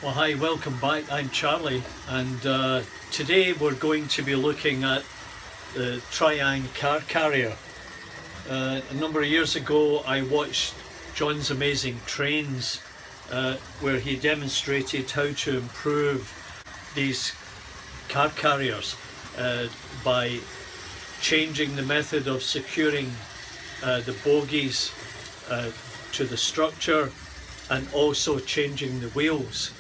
Well, hi, welcome back. I'm Charlie, and today we're going to be looking at the Triang car carrier. A number of years ago I watched John's Amazing Trains where he demonstrated how to improve these car carriers by changing the method of securing the bogies to the structure and also changing the wheels.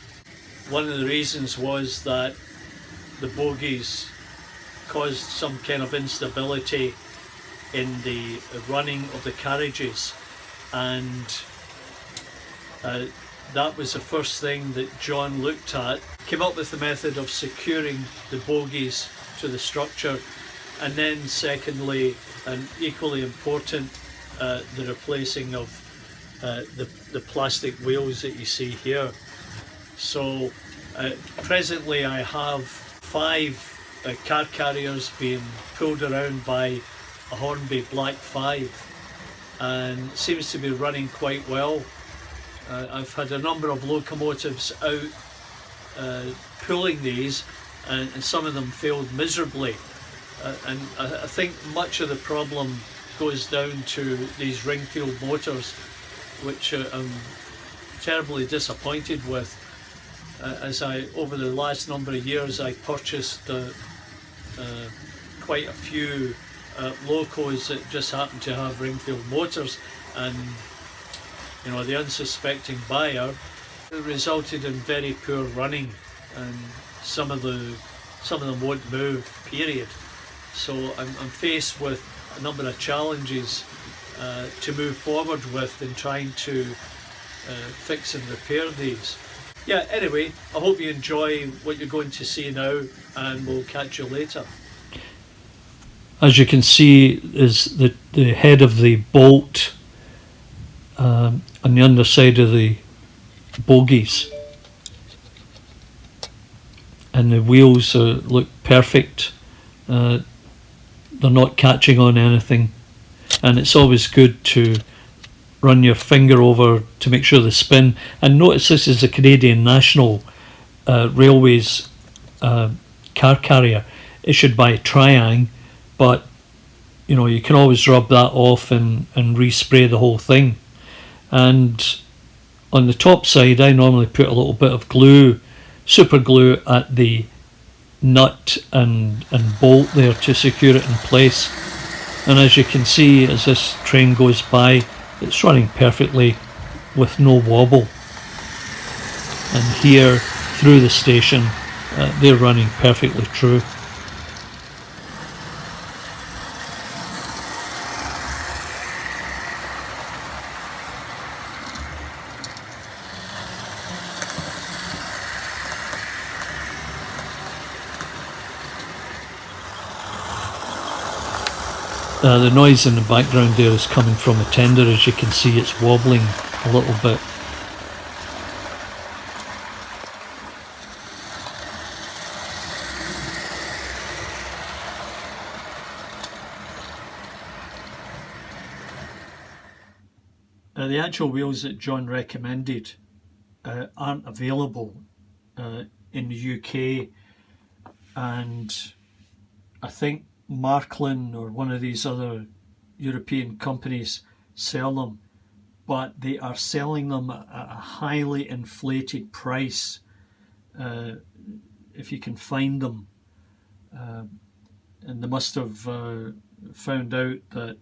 One of the reasons was that the bogies caused some kind of instability in the running of the carriages, and that was the first thing that John looked at. Came up with the method of securing the bogies to the structure, and then secondly, and equally important, the replacing of the plastic wheels that you see here. So presently I have 5 car carriers being pulled around by a Hornby Black 5, and it seems to be running quite well. I've had a number of locomotives out pulling these, and some of them failed miserably, and I think much of the problem goes down to these ring-field motors, which I'm terribly disappointed with. As over the last number of years, I purchased quite a few locos that just happen to have ring-field motors, and you know, the unsuspecting buyer, it resulted in very poor running, and some of them won't move, period. So I'm faced with a number of challenges to move forward with in trying to fix and repair these. Yeah, anyway, I hope you enjoy what you're going to see now, and we'll catch you later. As you can see is the head of the bolt on the underside of the bogies, and the wheels look perfect. They're not catching on anything, and it's always good to run your finger over to make sure they spin. And notice this is a Canadian National Railways car carrier issued by Triang, but you know, you can always rub that off and respray the whole thing. And on the top side I normally put a little bit of glue, super glue, at the nut and bolt there to secure it in place. And as you can see, as this train goes by, it's running perfectly with no wobble. And here through the station, they're running perfectly true. The noise in the background there is coming from a tender. As you can see, it's wobbling a little bit. The actual wheels that John recommended aren't available in the UK, and I think Marklin or one of these other European companies sell them, but they are selling them at a highly inflated price if you can find them, and they must have found out that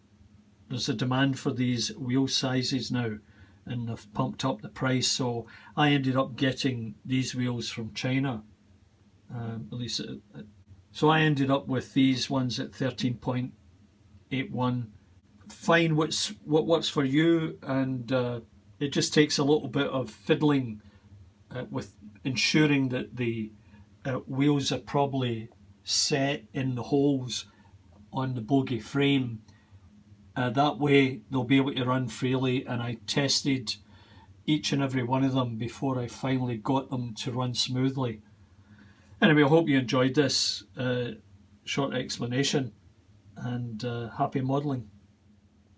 there's a demand for these wheel sizes now, and they've pumped up the price. So I ended up getting these wheels from China, at least. So I ended up with these ones at 13.81. Find what works for you, and it just takes a little bit of fiddling with ensuring that the wheels are probably set in the holes on the bogie frame. That way they'll be able to run freely, and I tested each and every one of them before I finally got them to run smoothly. Anyway, I hope you enjoyed this short explanation, and happy modelling.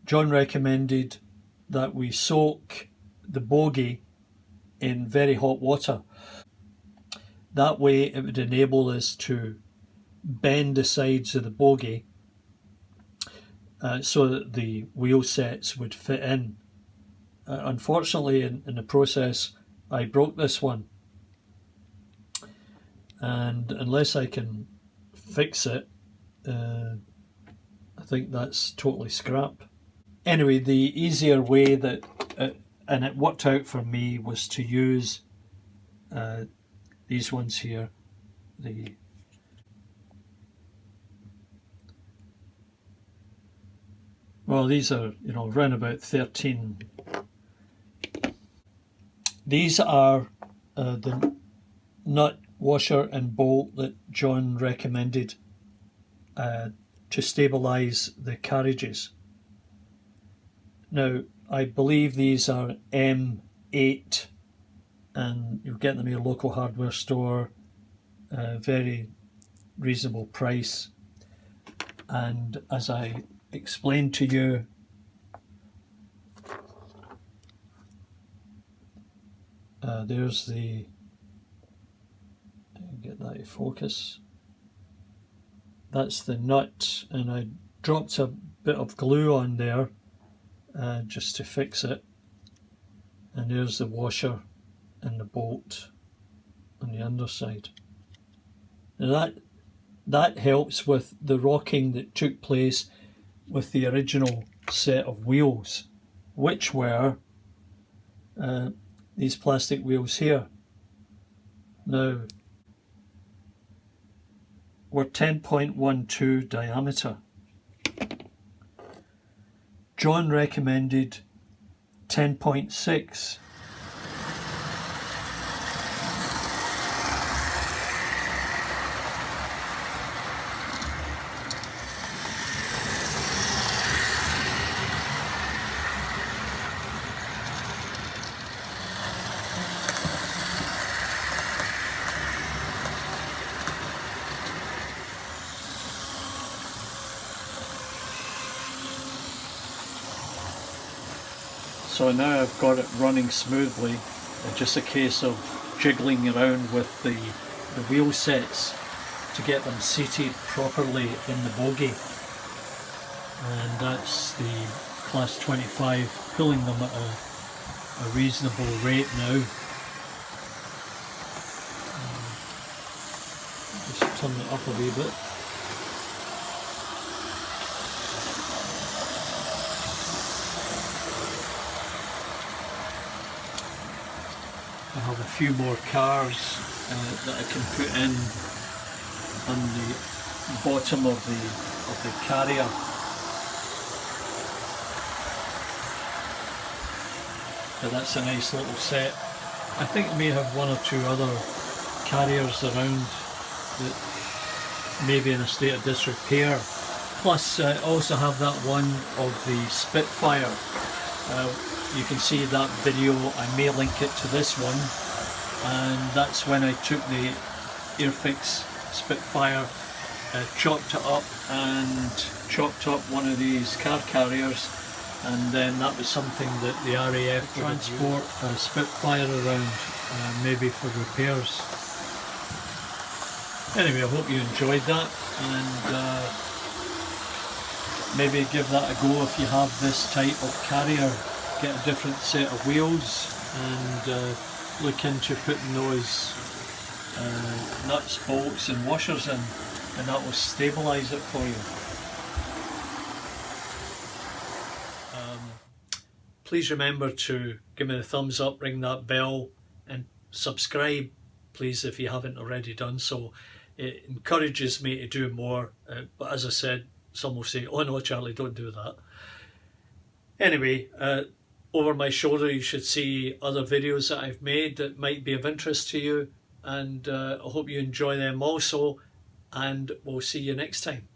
John recommended that we soak the bogie in very hot water. That way it would enable us to bend the sides of the bogie so that the wheel sets would fit in. Unfortunately, in the process, I broke this one, and unless I can fix it, I think that's totally scrap. Anyway, the easier way that, and it worked out for me, was to use these ones here. Well, these are, you know, around about 13. These are the nut, washer and bolt that John recommended to stabilise the carriages. Now, I believe these are M8, and you'll get them in your local hardware store, very reasonable price. And as I explained to you, there's the, get that to focus, that's the nut, and I dropped a bit of glue on there just to fix it, and there's the washer and the bolt on the underside. Now that helps with the rocking that took place with the original set of wheels, which were these plastic wheels here. Now, were 10.12 diameter. John recommended 10.6. So now I've got it running smoothly. It's just a case of jiggling around with the wheel sets to get them seated properly in the bogie. And that's the Class 25, pulling them at a reasonable rate now. Just turn it up a wee bit. I have a few more cars that I can put in on the bottom of the carrier. But that's a nice little set. I think I may have one or two other carriers around that may be in a state of disrepair. Plus I also have that one of the Spitfire. You can see that video, I may link it to this one, and that's when I took the Airfix Spitfire, chopped it up and chopped up one of these car carriers, and then that was something that the RAF would transport a Spitfire around, maybe for repairs. Anyway, I hope you enjoyed that, and maybe give that a go if you have this type of carrier. Get a different set of wheels and look into putting those nuts, bolts and washers in, and that will stabilise it for you. Please remember to give me a thumbs up, ring that bell and subscribe please if you haven't already done so. It encourages me to do more, but as I said, some will say, oh no Charlie, don't do that. Anyway, over my shoulder you should see other videos that I've made that might be of interest to you, and I hope you enjoy them also, and we'll see you next time.